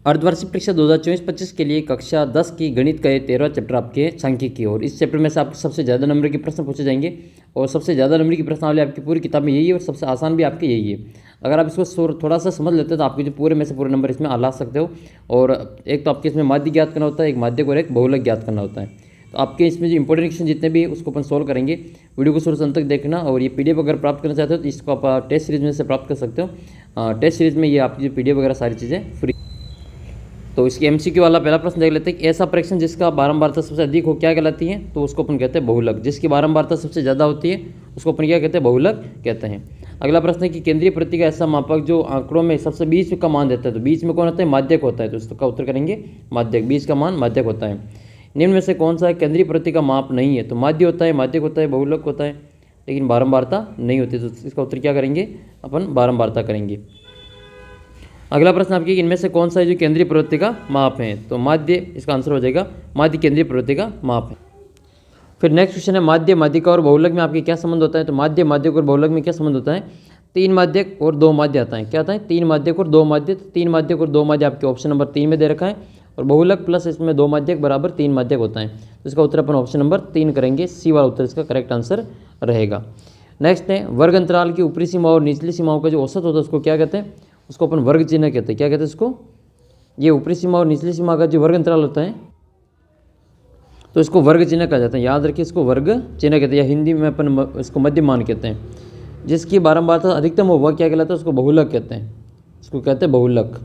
अर्धवार्षिक परीक्षा 2024-25 के लिए कक्षा 10 की गणित का ये 13वां चैप्टर आपके सांख्यिकी और इस चैप्टर में से आपके सबसे ज़्यादा नंबर के प्रश्न पूछे जाएंगे और सबसे ज़्यादा नंबर की प्रश्नावली आपकी पूरी किताब में यही है और सबसे आसान भी आपके यही है। अगर आप इसको थोड़ा सा समझ लेते हैं तो आपके जो पूरे में से पूरे नंबर इसमें ला सकते हो। और एक तो आपके इसमें माध्य ज्ञात करना होता है, एक माध्यक और एक बहुलक ज्ञात करना होता है। तो आपके इसमें जो इंपॉर्टेंट क्वेश्चन जितने भी है उसको अपन सोल्व करेंगे। वीडियो को शुरू से अंत तक देखना और ये PDF अगर प्राप्त करना चाहते हो तो इसको आप टेस्ट सीरीज में से प्राप्त कर सकते हो। टेस्ट सीरीज में ये आपकी PDF वगैरह सारी चीज़ें फ्री। तो इसकी MCQ वाला पहला प्रश्न देख लेते हैं कि ऐसा परीक्षण जिसका बारंबारता सबसे अधिक हो क्या कहलाती है, तो उसको अपन कहते हैं बहुलक। जिसकी बारंबारता सबसे ज़्यादा होती है उसको अपन क्या कहते हैं, बहुलक कहते हैं। अगला प्रश्न है कि केंद्रीय प्रवृत्ति का ऐसा मापक जो आंकड़ों में सबसे बीच का मान देता है, तो बीच में कौन होता है, माध्यक होता है। तो इसका उत्तर करेंगे माध्यक, बीच का मान माध्यक होता है। निम्न में से कौन सा है केंद्रीय प्रवृत्ति का माप नहीं है, तो माध्य होता है, माध्यक होता है, बहुलक होता है, लेकिन बारंबारता नहीं होती। तो इसका उत्तर क्या करेंगे, अपन बारंबारता करेंगे। अगला प्रश्न आपकी इनमें से कौन सा है जो केंद्रीय प्रवृत्ति का माप है, तो माध्य इसका आंसर हो जाएगा, माध्य केंद्रीय प्रवृत्ति का माप है। फिर नेक्स्ट क्वेश्चन है माध्य माध्यिका और बहुलक में आपके क्या संबंध होता है, तो माध्य माध्यक और बहुलक में क्या संबंध होता है, 3 माध्यक और 2 माध्य आता है। क्या आता है, 3 माध्यक और 2 माध्य। 3 माध्यक और 2 माध्य आपके ऑप्शन नंबर 3 में दे रखा है और बहुलक प्लस इसमें 2 माध्यक बराबर 3 माध्यक होता है। तो इसका उत्तर अपन ऑप्शन नंबर 3 करेंगे, सी वाला उत्तर इसका करेक्ट आंसर रहेगा। नेक्स्ट है वर्ग अंतराल की ऊपरी सीमा और निचली सीमाओं का जो औसत होता है उसको क्या कहते हैं, उसको अपन वर्ग चिन्ह कहते हैं। क्या कहते हैं इसको, ये ऊपरी सीमा और निचली सीमा का जो वर्ग अंतराल होता है तो इसको वर्ग चिन्ह कहा जाता है। याद रखिए इसको वर्ग चिन्ह कहते हैं, या हिंदी में अपन इसको मध्यमान कहते हैं। जिसकी बारंबारता अधिकतम हो वह क्या कहलाता है, उसको बहुलक कहते हैं, इसको कहते हैं बहुलक।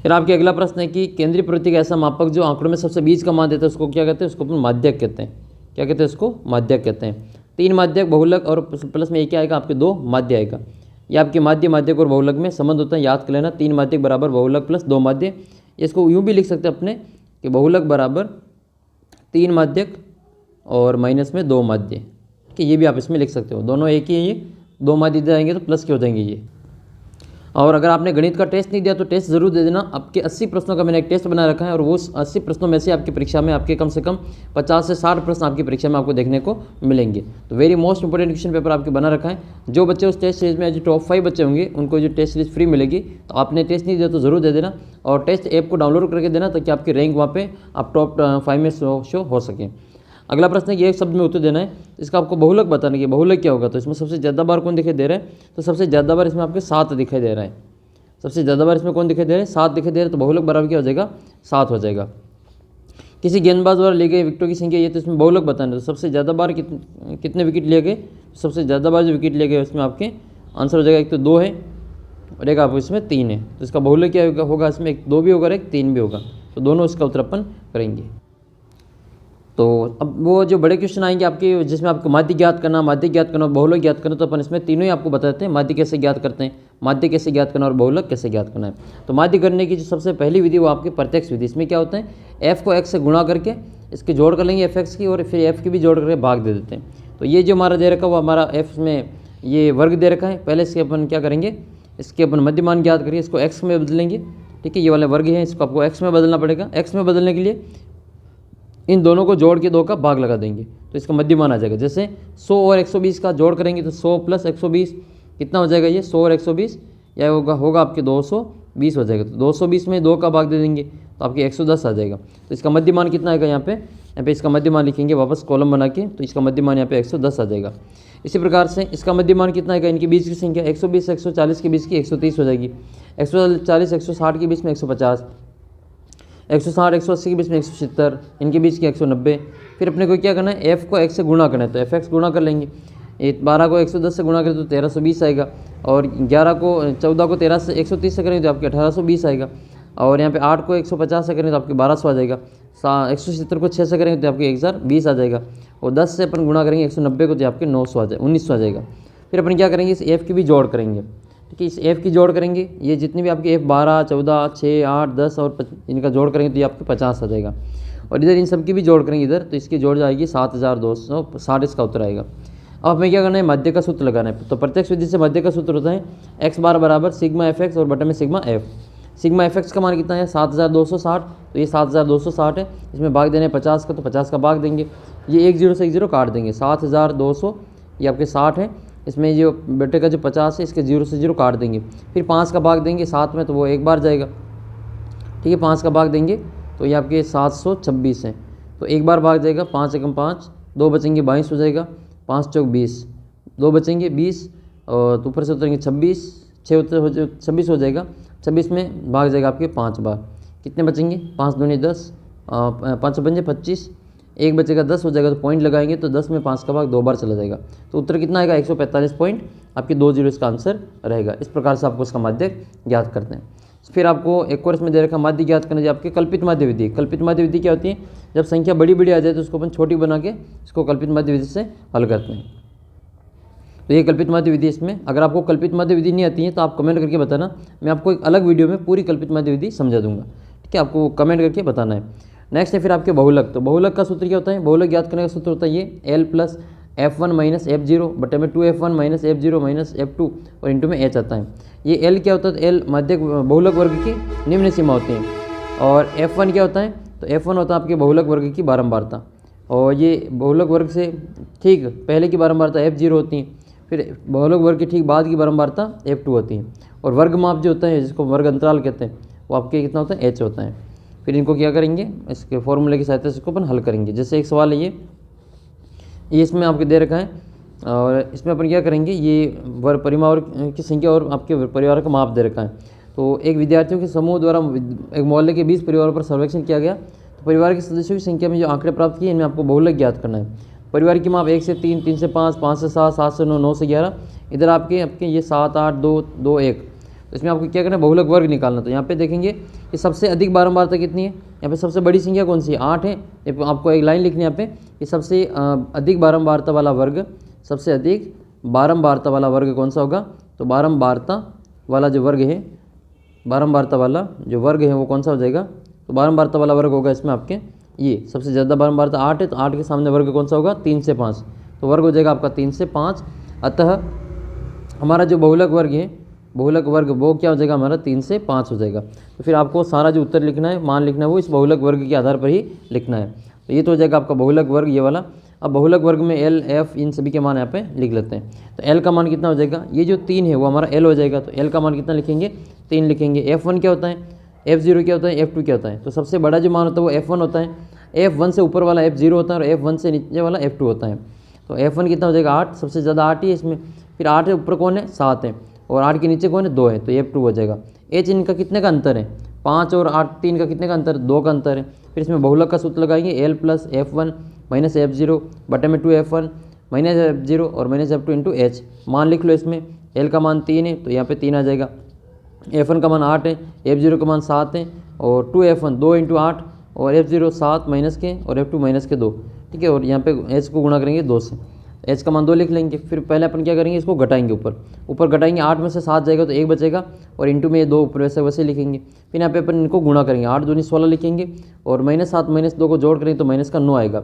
फिर आपके अगला प्रश्न है कि केंद्रीय प्रवृत्ति का ऐसा मापक जो आंकड़ों में सबसे बीच का मान देता है उसको क्या कहते हैं, उसको अपन माध्यक कहते हैं। क्या कहते हैं, उसको माध्यक कहते हैं। 3 माध्यक, बहुलक और प्लस में क्या आएगा, आपके 2 माध्य आएगा। ये आपके माध्य माध्यक और बहुलक में संबंध होता है, याद कर लेना। 3 माध्यक बराबर बहुलक प्लस 2 माध्य। इसको यूँ भी लिख सकते हैं अपने कि बहुलक बराबर 3 माध्यक और माइनस में 2 माध्य, कि ये भी आप इसमें लिख सकते हो। दोनों एक ही है, ये 2 माध्य दे जाएंगे तो प्लस के हो जाएंगे ये। और अगर आपने गणित का टेस्ट नहीं दिया तो टेस्ट जरूर दे देना। आपके 80 प्रश्नों का मैंने एक टेस्ट बना रखा है और वो 80 प्रश्नों में से आपकी परीक्षा में आपके कम से कम 50 से 60 प्रश्न आपकी परीक्षा में आपको देखने को मिलेंगे। तो very most important question paper आपके बना रखा है। जो बच्चे उस टेस्ट सीरीज में जो टॉप 5 बच्चे होंगे उनको जो टेस्ट सीरीज फ्री मिलेगी। तो आपने टेस्ट नहीं दिया तो ज़रूर दे देना और टेस्ट ऐप को डाउनलोड करके देना ताकि आपकी रैंक वहाँ पर आप टॉप 5 में शो हो सके। अगला प्रश्न है कि एक शब्द में उत्तर देना है, इसका आपको बहुलक बताना कि बहुलक क्या होगा। तो इसमें सबसे ज़्यादा बार कौन दिखाई दे रहा है, तो सबसे ज़्यादा बार इसमें आपके 7 दिखाई दे रहा है। सबसे ज़्यादा बार इसमें कौन दिखाई दे रहा है, 7 दिखाई दे रहा है। तो बहुलक बराबर क्या हो जाएगा, 7 हो जाएगा। किसी गेंदबाज द्वारा लिए गए विकेटों की संख्या ये, तो इसमें बहुलक बताना है। तो सबसे ज़्यादा बार कितने विकेट लिए गए, सबसे ज़्यादा बार जो विकेट लिए गए उसमें आपके आंसर हो जाएगा, एक तो 2 है और एक आपको इसमें 3 है। तो इसका बहुलक क्या होगा, इसमें एक 2 भी होगा और एक 3 भी होगा। तो दोनों इसका उत्तर अपन करेंगे। तो अब वो जो बड़े क्वेश्चन आएंगे आपके जिसमें आपको माध्य ज्ञात करना, माध्य ज्ञात करना और बहुलक ज्ञात करना, तो अपन इसमें तीनों ही आपको बताते हैं। माध्य कैसे ज्ञात करते हैं, माध्य कैसे ज्ञात करना और बहुलक कैसे ज्ञात करना है। तो माध्य करने की जो सबसे पहली विधि वो आपकी प्रत्यक्ष विधि। इसमें क्या होता है, f को x से गुणा करके इसके जोड़ कर लेंगे fx की, और फिर f की भी जोड़ करके भाग दे देते हैं। तो ये जो हमारा दे रखा वो हमारा f में ये वर्ग दे रखा है। पहले इसके अपन क्या करेंगे, इसके अपन मध्यमान ज्ञात करिए, इसको x में बदलेंगे। ठीक है, ये वाले वर्ग है, इसको आपको x में बदलना पड़ेगा। x में बदलने के लिए इन दोनों को जोड़ के 2 का भाग लगा देंगे तो इसका मध्यमान आ जाएगा। जैसे 100 और 120 का जोड़ करेंगे तो 100 प्लस 120 कितना हो जाएगा, ये 100 और 120 या होगा आपके 220 हो जाएगा। तो 220 में 2 का भाग दे देंगे तो आपके 110 आ जाएगा। तो इसका मध्यमान कितना आएगा, यहाँ पे इसका मध्यमान लिखेंगे वापस कॉलम बना के, तो इसका मध्यमान यहाँ पे 110 आ जाएगा। इसी प्रकार से इसका मध्यमान कितना आएगा, इनके बीच की संख्या 120 140 के बीच की 130 हो जाएगी। 140 160 के बीच में 150, 160 180 के बीच में 170, इनके बीच की 190। फिर अपने को क्या करना है, f को x से गुणा करना है। तो fx गुणा कर लेंगे, 12 को 110 से गुणा करें तो 1320 आएगा, और 14 को 13 से 130 से करेंगे तो आपके 1820 आएगा, और यहाँ पे 8 को 150 से करेंगे तो आपके 1200 आ जाएगा। 170 को 6 से करेंगे तो आपके 1020 आ जाएगा, और 10 से अपन गुणा करेंगे 190 को तो आपके 900 आ जाएगा, 1900 आ जाएगा। फिर अपन क्या करेंगे, इस f की भी जोड़ करेंगे। कि इस f की जोड़ करेंगे, ये जितने भी आपके f 12 14 6 8 10 और इनका जोड़ करेंगे तो ये आपके 50 आ जाएगा, और इधर इन सब की भी जोड़ करेंगे इधर, तो इसकी जोड़ जाएगी 7260, इसका उत्तर आएगा। अब हमें क्या करना है, मध्य का सूत्र लगाना है। तो प्रत्यक्ष विधि से मध्य का सूत्र होता है x बार बराबर सिग्मा fx और बटे में सिग्मा f। सिग्मा fx का मान कितना है, 7260, तो ये 7260 है। इसमें भाग देने 50 का, तो 50 का भाग देंगे। ये 1 0 से 1 0 काट देंगे, 7200 ये आपके 60 है, इसमें जो बेटे का जो 50 है, इसके 0 से 0 काट देंगे, फिर 5 का भाग देंगे 7 में, तो वो एक बार जाएगा। ठीक है, 5 का भाग देंगे तो ये आपके 726 हैं, तो एक बार भाग जाएगा, 5 एकम 5, 2 बचेंगे 22 हो जाएगा, 5 चौक 20, 2 बचेंगे 20, और तो ऊपर से उतरेंगे 26, 6 उतर 26 हो जाएगा, 26 में भाग जाएगा आपके 5 बार, कितने बचेंगे, 5 दूनी 10, 5 बन जाए 25, एक बचेगा 10 हो जाएगा, तो पॉइंट लगाएंगे तो 10 में 5 का भाग 2 बार चला जाएगा, तो उत्तर कितना आएगा 145 पॉइंट, आपके 2 जीरो इसका आंसर रहेगा। इस प्रकार से आपको इसका माध्यक ज्ञात करते हैं। फिर आपको एक और इसमें दे रखा माध्य ज्ञात करना, आपके कल्पित माध्य विधि। कल्पित माध्य विधि क्या होती है, जब संख्या बड़ी बड़ी आ जाए तो उसको अपन छोटी बना के इसको कल्पित माध्य विधि से हल करते हैं। तो ये कल्पित माध्य विधि, इसमें अगर आपको कल्पित माध्य विधि नहीं आती है तो आप कमेंट करके बताना, मैं आपको एक अलग वीडियो में पूरी कल्पित माध्य विधि समझा दूंगा। ठीक है, आपको कमेंट करके बताना है। नेक्स्ट है फिर आपके बहुलक। तो बहुलक का सूत्र क्या होता है, बहुलक ज्ञात करने का सूत्र होता है ये L plus F1 minus F0 बटे में 2F1 minus F0 minus F2 और इंटू में H आता है। ये L क्या होता है, L माध्यक बहुलक वर्ग की निम्न सीमा होती है, और F1 क्या होता है, तो F1 होता है आपके बहुलक वर्ग की बारंबारता, और ये बहुलक वर्ग से ठीक पहले की बारंबारता F0 होती है, फिर बहुलक वर्ग के ठीक बाद की बारंबारता F2 होती है, और वर्ग माप जो होता है जिसको वर्ग अंतराल कहते हैं वो आपके कितना होता है H होता है। फिर इनको क्या करेंगे, इसके फॉर्मूले की सहायता से इसको अपन हल करेंगे। जैसे एक सवाल है ये इसमें आपके दे रखा है, और इसमें अपन क्या करेंगे, ये परिवार की संख्या और आपके परिवार का माप दे रखा है। तो एक विद्यार्थियों के समूह द्वारा एक मोहल्ले के 20 परिवारों पर सर्वेक्षण किया गया, तो परिवार के सदस्यों की संख्या में जो आंकड़े प्राप्त किए इनमें आपको बहुलक ज्ञात करना है। परिवार की माप 1 से 3, 3 से 5, 5 से 7, 7 से 9, 9 से 11, इधर आपके ये 7, 8, 2, 2, 1, तो इसमें आपको क्या करना है, बहुलक वर्ग निकालना। तो यहाँ पे देखेंगे कि सबसे अधिक बारंबारता कितनी है, यहाँ पे सबसे बड़ी संख्या कौन सी है, 8 है। आपको एक लाइन लिखनी है यहाँ पे कि सबसे अधिक बारंबारता वाला वर्ग, सबसे अधिक बारंबारता वाला वर्ग कौन सा होगा, तो बारंबारता वाला जो वर्ग है, बारंबारता वाला जो वर्ग है वो कौन सा हो जाएगा, तो बारंबारता वाला वर्ग होगा इसमें आपके ये सबसे ज़्यादा बारंबारता 8 है, तो 8 के सामने वर्ग कौन सा होगा, 3 से 5, तो वर्ग हो जाएगा आपका 3 से 5। अतः हमारा जो बहुलक वर्ग है, बहुलक वर्ग वो क्या हो जाएगा हमारा 3 से 5 हो जाएगा। तो फिर आपको सारा जो उत्तर लिखना है, मान लिखना है, वो इस बहुलक वर्ग के आधार पर ही लिखना है। तो ये तो हो जाएगा आपका बहुलक वर्ग ये वाला। अब बहुलक वर्ग में L, F इन सभी के मान यहाँ पे लिख लेते हैं। तो L का मान कितना हो जाएगा, ये जो 3 है वो हमारा L हो जाएगा, तो L का मान कितना लिखेंगे, 3 लिखेंगे। F1 क्या होता है, F0 क्या होता है, F2 क्या होता है, तो सबसे बड़ा जो मान होता है वो F1 होता है, F1 से ऊपर वाला F0 होता है, और F1 से नीचे वाला F2 होता है। तो F1 कितना हो जाएगा 8, सबसे ज़्यादा 8 ही है इसमें, फिर 8 है ऊपर कौन है, 7 है, और 8 के नीचे कौन है, 2 है, तो F2 हो जाएगा। H इनका कितने का अंतर है, 5 और 8, 3 का कितने का अंतर, 2 का अंतर है। फिर इसमें बहुलक का सूत्र लगाएंगे, L plus F1 minus F0 बटे में 2F1 माइनस F0 और माइनस F2 इंटू H। मान लिख लो इसमें, L का मान 3 है तो यहाँ पे 3 आ जाएगा, F1 का मान 8 है, F0 का मान 7 है, और 2F1 2 इंटू 8, और F0 7 माइनस के और F2 माइनस के 2। ठीक है, और यहाँ पे H को गुणा करेंगे 2 से, H का मान 2 लिख लेंगे। फिर पहले अपन क्या करेंगे, इसको घटाएंगे, ऊपर घटाएंगे, 8 में से 7 जाएगा तो 1 बचेगा, और इंटू में ये 2 ऊपर वैसे वैसे लिखेंगे। फिर यहाँ पे अपन इनको गुणा करेंगे, 8 दूनी 16 लिखेंगे, और -7 -2 को जोड़ करेंगे तो माइनस का 9 आएगा।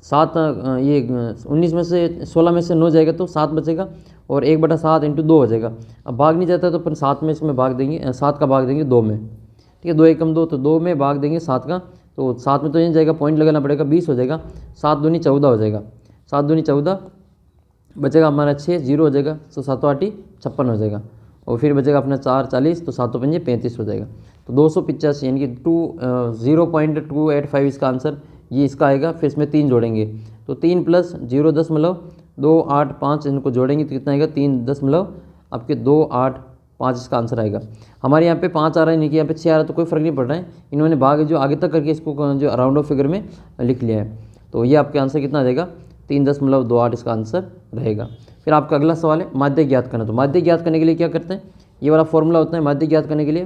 7 ये 19 में से 16 में से 9 जाएगा तो 7 बचेगा, और 1/7 इंटू 2 हो जाएगा। अब भाग नहीं जाता तो अपन 7 में इसमें भाग देंगे, 7 का भाग देंगे 2 में। ठीक है, 2 एकम 2, तो 2 में भाग देंगे 7 का, तो 7 में तो नहीं जाएगा, पॉइंट लगाना पड़ेगा, 20 हो जाएगा। 7 दूनी 14 हो जाएगा, 7 दूनी 14 बचेगा हमारा 6, 0 हो जाएगा, तो 7 8 56 हो जाएगा, और फिर बचेगा अपना 4 40, तो 7 5 35 हो जाएगा। तो 285 यानी कि 0.285 इसका आंसर ये इसका आएगा। फिर इसमें 3 जोड़ेंगे, तो 3 प्लस 0.285 इनको जोड़ेंगे तो कितना आएगा, 3 दशमलव आपके 285 इसका आंसर आएगा। हमारे यहाँ पे 5 आ रहा है, इनके यहाँ पे 6 आ रहा है, तो कोई फ़र्क नहीं पड़ रहा है, इन्होंने भाग जो आगे तक करके इसको जो राउंड ऑफ फिगर में लिख लिया है। तो ये आपके आंसर कितना आ जाएगा, 3.28 इसका आंसर रहेगा। फिर आपका अगला सवाल है माध्य ज्ञात करना। तो माध्य ज्ञात करने के लिए क्या करते हैं, ये वाला फॉर्मूला होता है माध्य ज्ञात करने के लिए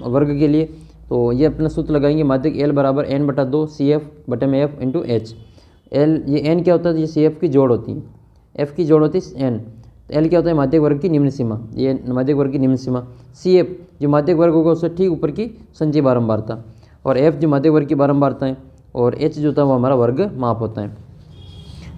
वर्ग के लिए। तो ये अपना सूत्र लगाएंगे, माध्यक L बराबर n/2 CF बटे में F इंटू H। L ये n क्या होता है, ये CF की जोड़ होती है, F की जोड़ होती है n। तो L क्या होता है, माध्यक वर्ग की निम्न सीमा, ये माध्यक वर्ग की निम्न सीमा। CF जो माध्यक वर्ग होगा उससे ठीक ऊपर की संचयी बारंबारता, और F जो माध्यक वर्ग की बारंबारता है, और H जो होता है वो हमारा वर्ग माप होता है।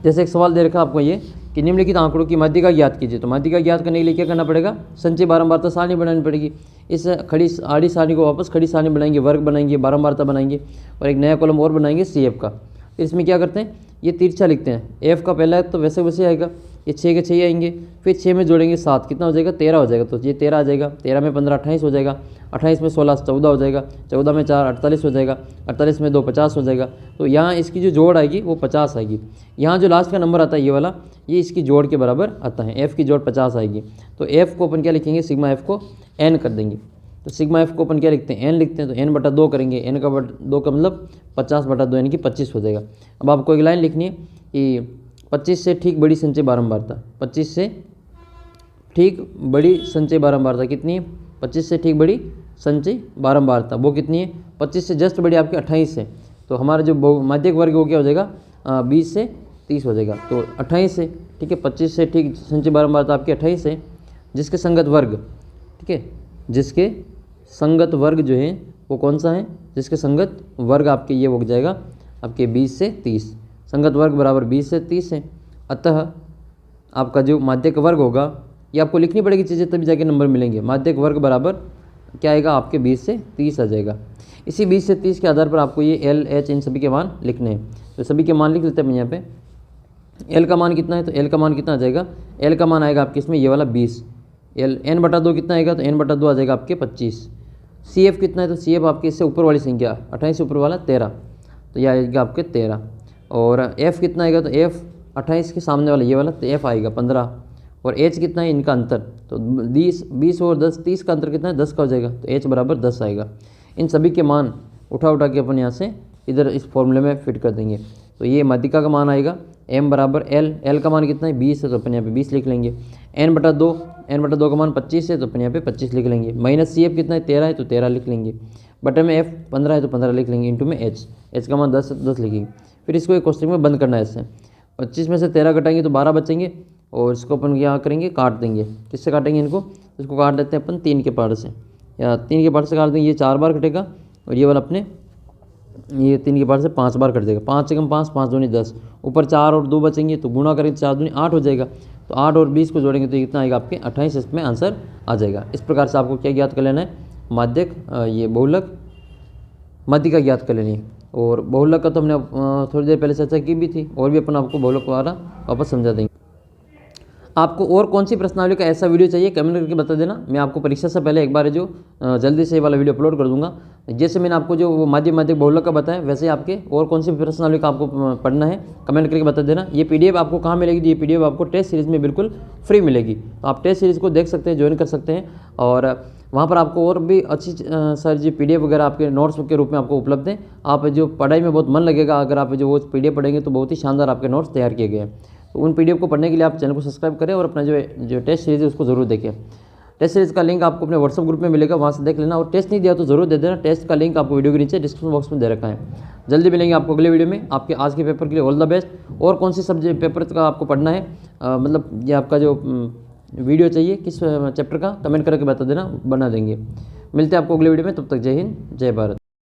जैसे एक सवाल दे रखा है आपको ये कि निम्नलिखित आंकड़ों की माध्यिका ज्ञात कीजिए। तो माध्यिका ज्ञात करने के लिए क्या करना पड़ेगा, संचय बारंबारता सारणी बनानी पड़ेगी। इस खड़ी आड़ी सारणी को वापस खड़ी सारणी बनाएंगे, वर्ग बनाएंगे, बारंबारता बनाएंगे, और एक नया कॉलम और बनाएंगे CF का। फिर इसमें क्या करते हैं, ये तिरछा लिखते हैं, F का पहला है तो वैसे वैसे आएगा, ये 6 के 6 ही आएंगे, फिर 6 में जोड़ेंगे 7, कितना हो जाएगा 13 हो जाएगा, तो ये 13 आ जाएगा, 13 में 15 28 हो जाएगा, 28 में 16 14 हो जाएगा, 14 में 4 48 हो जाएगा, 48 में 2 50 हो जाएगा। तो यहाँ इसकी जो जोड़ आएगी वो 50 आएगी। यहाँ जो लास्ट का नंबर आता है ये वाला, ये इसकी जोड़ के बराबर आता है, f की जोड़ 50 आएगी। तो f को अपन क्या लिखेंगे, सिग्मा f को n कर देंगे। तो सिग्मा f को अपन क्या लिखते हैं, n लिखते हैं, तो n बटा 2 करेंगे, n का 2 का मतलब 50 बटा 2 यानी कि 25 हो जाएगा। अब आपको एक लाइन लिखनी है कि 25 से ठीक बड़ी संचय बारंबारता, 25 से ठीक बड़ी संचय बारंबारता कितनी है, 25 से ठीक बड़ी संचय बारंबारता वो कितनी है, 25 से जस्ट बड़ी आपकी 28 है। तो हमारा जो माध्यक वर्ग वो क्या हो जाएगा, 20 से 30 हो जाएगा। तो 28 से ठीक है, 25 से ठीक संचय बारंबारता आपकी 28 है, जिसके संगत वर्ग, ठीक है, जिसके संगत वर्ग जो है वो कौन सा है, जिसके संगत वर्ग आपके ये हो जाएगा आपके 20 से 30, संगत वर्ग बराबर 20 से 30 है। अतः आपका जो माध्यक वर्ग होगा, ये आपको लिखनी पड़ेगी चीज़ें तभी जाके नंबर मिलेंगे। माध्यक वर्ग बराबर क्या आएगा आपके 20 से 30 आ जाएगा। इसी 20 से 30 के आधार पर आपको ये एल एच इन सभी के मान लिखने हैं। तो सभी के मान लिख लेते हैं यहाँ पे। एल का मान कितना है, तो एल का मान कितना आ जाएगा, एल का मान आएगा आपके इसमें ये वाला 20, एल n बटा 2 कितना आएगा, तो n बटा 2 आ जाएगा आपके 25। सी एफ कितना है, तो सी एफ आपके इससे ऊपर वाली संख्या 28 से ऊपर वाला 13, तो यह आएगा आपके 13। और एफ कितना आएगा, तो एफ 28 के सामने वाला ये वाला, तो एफ आएगा 15। और एच कितना है, इनका अंतर, तो 20 और 10 30 का अंतर कितना है, 10 का हो जाएगा, तो एच बराबर 10 आएगा। इन सभी के मान उठा के अपन यहाँ से इधर इस फॉर्मूले में फिट कर देंगे। तो ये माध्यिका का मान आएगा m बराबर एल का मान कितना है 20 है, तो अपन यहाँ पे 20 लिख लेंगे। n बटा 2 का मान 25 है, तो अपन यहाँ पे 25 लिख लेंगे। माइनस सी एफ कितना है 13 है, तो 13 लिख लेंगे। बटे में f 15 है, तो 15 लिख लेंगे। इंटू में h का मान 10 है, तो 10 लिखेंगे। फिर इसको एक क्वेश्चन में बंद करना है। इससे 25 में से 13 घटाएंगे तो 12 बचेंगे, और इसको अपन क्या करेंगे, काट देंगे। किससे काटेंगे इनको, इसको काट लेते हैं अपन 3 के पार्ट से, या 3 के पार्ट से काट देंगे। ये 4 बार कटेगा, और ये वाला अपने ये 3 के पार्ट से 5 बार कट जाएगा। 5 से कम 5, 5 दूनी 10, ऊपर 4 और 2 बचेंगे, तो गुणा करेंगे 4 दूनी 8 हो जाएगा। तो 8 और 20 को जोड़ेंगे तो कितना आएगा आपके 28, इसमें आंसर आ जाएगा। इस प्रकार से आपको क्या ज्ञात कर लेना है, माध्यक ये बहुलक माध्यिका ज्ञात कर लेनी है। और बहुलक का तो हमने थोड़ी देर पहले चर्चा की भी थी, और भी अपन आपको बहुलक द्वारा वापस समझा देंगे। आपको और कौन सी प्रश्नावली का ऐसा वीडियो चाहिए कमेंट करके बता देना। मैं आपको परीक्षा से पहले एक बार जो जल्दी से ये वाला वीडियो अपलोड कर दूंगा। जैसे मैंने आपको जो वो माध्यक बहुलक का बताया, वैसे आपके और कौन सी प्रश्नावली का आपको पढ़ना है कमेंट करके बता देना। ये पीडीएफ आपको कहाँ मिलेगी, ये पीडीएफ आपको टेस्ट सीरीज़ में बिल्कुल फ्री मिलेगी। तो आप टेस्ट सीरीज़ को देख सकते हैं, ज्वाइन कर सकते हैं, और वहाँ पर आपको और भी अच्छी सारी जो पीडीएफ वगैरह आपके नोट्स के रूप में आपको उपलब्ध है। आप जो पढ़ाई में बहुत मन लगेगा, अगर आप जो वो पीडीएफ पढ़ेंगे तो बहुत ही शानदार आपके नोट्स तैयार किए गए हैं। तो उन पीडीएफ को पढ़ने के लिए आप चैनल को सब्सक्राइब करें, और अपना जो टेस्ट सीरीज़ है उसको ज़रूर देखें। टेस्ट सीरीज़ का लिंक आपको अपने व्हाट्सएप ग्रुप में मिलेगा, वहाँ से देख लेना। और टेस्ट नहीं दिया तो ज़रूर दे देना। टेस्ट का लिंक आपको वीडियो के नीचे डिस्क्रिप्शन बॉक्स में दे रखा है। जल्दी मिलेंगे आपको अगले वीडियो में। आपके आज के पेपर के लिए ऑल द बेस्ट। और कौन सी सब्जेक्ट पेपर का आपको पढ़ना है, मतलब ये आपका जो वीडियो चाहिए किस चैप्टर का, कमेंट करके बता देना, बना देंगे। मिलते हैं आपको अगले वीडियो में, तब तक जय हिंद जय भारत।